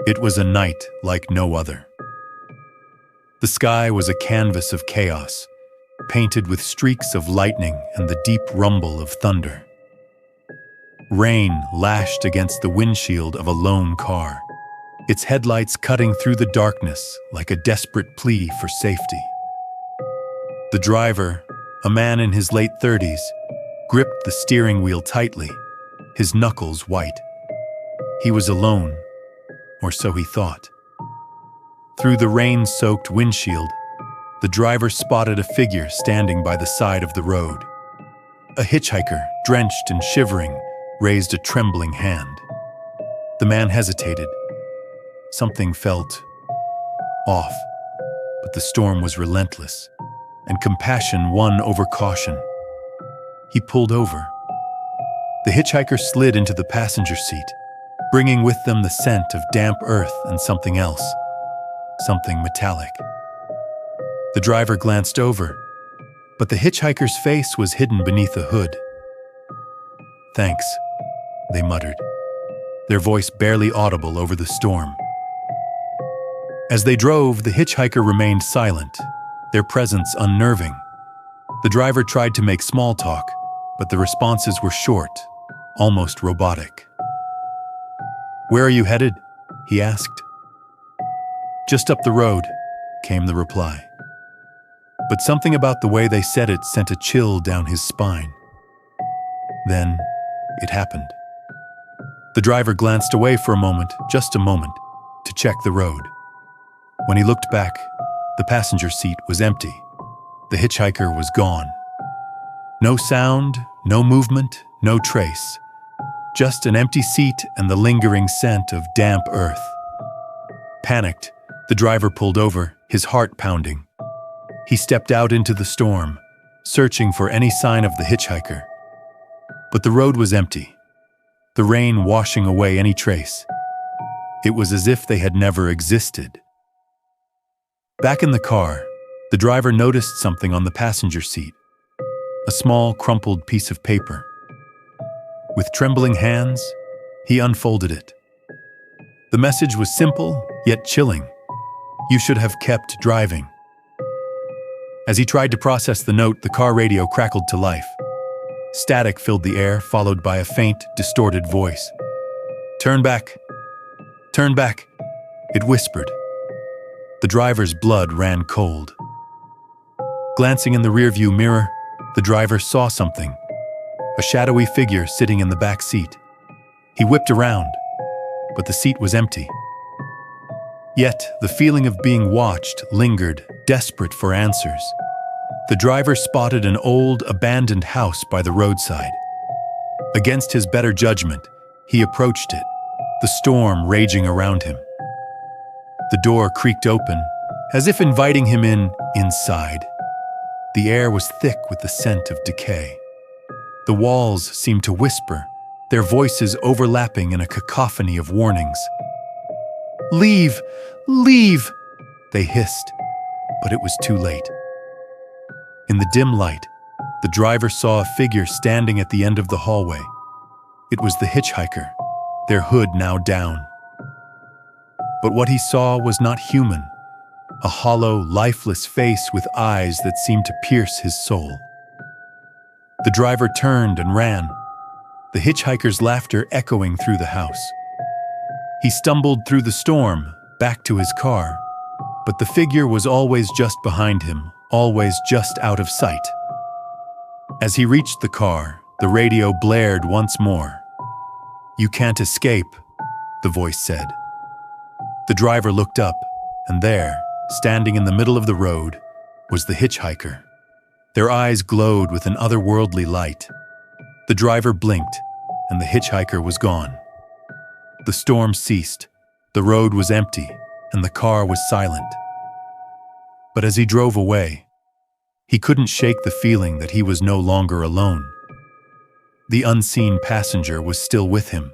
It was a night like no other. The sky was a canvas of chaos, painted with streaks of lightning and the deep rumble of thunder. Rain lashed against the windshield of a lone car, its headlights cutting through the darkness like a desperate plea for safety. The driver, a man in his late 30s, gripped the steering wheel tightly, his knuckles white. He was alone, or so he thought. Through the rain-soaked windshield, the driver spotted a figure standing by the side of the road. A hitchhiker, drenched and shivering, raised a trembling hand. The man hesitated. Something felt off, but the storm was relentless, and compassion won over caution. He pulled over. The hitchhiker slid into the passenger seat, bringing with them the scent of damp earth and something else, something metallic. The driver glanced over, but the hitchhiker's face was hidden beneath a hood. "Thanks," they muttered, their voice barely audible over the storm. As they drove, the hitchhiker remained silent, their presence unnerving. The driver tried to make small talk, but the responses were short, almost robotic. "Where are you headed?" he asked. "Just up the road," came the reply. But something about the way they said it sent a chill down his spine. Then, it happened. The driver glanced away for a moment, just a moment, to check the road. When he looked back, the passenger seat was empty. The hitchhiker was gone. No sound, no movement, no trace. Just an empty seat and the lingering scent of damp earth. Panicked, the driver pulled over, his heart pounding. He stepped out into the storm, searching for any sign of the hitchhiker. But the road was empty, the rain washing away any trace. It was as if they had never existed. Back in the car, the driver noticed something on the passenger seat, a small, crumpled piece of paper. With trembling hands, he unfolded it. The message was simple, yet chilling. "You should have kept driving." As he tried to process the note, the car radio crackled to life. Static filled the air, followed by a faint, distorted voice. "Turn back! Turn back!" it whispered. The driver's blood ran cold. Glancing in the rearview mirror, the driver saw something. A shadowy figure sitting in the back seat. He whipped around, but the seat was empty. Yet, the feeling of being watched lingered, desperate for answers. The driver spotted an old, abandoned house by the roadside. Against his better judgment, he approached it, the storm raging around him. The door creaked open, as if inviting him inside. The air was thick with the scent of decay. The walls seemed to whisper, their voices overlapping in a cacophony of warnings. "Leave! Leave!" they hissed, but it was too late. In the dim light, the driver saw a figure standing at the end of the hallway. It was the hitchhiker, their hood now down. But what he saw was not human, a hollow, lifeless face with eyes that seemed to pierce his soul. The driver turned and ran, the hitchhiker's laughter echoing through the house. He stumbled through the storm, back to his car, but the figure was always just behind him, always just out of sight. As he reached the car, the radio blared once more. "You can't escape," the voice said. The driver looked up, and there, standing in the middle of the road, was the hitchhiker. Their eyes glowed with an otherworldly light. The driver blinked, and the hitchhiker was gone. The storm ceased, the road was empty, and the car was silent. But as he drove away, he couldn't shake the feeling that he was no longer alone. The unseen passenger was still with him,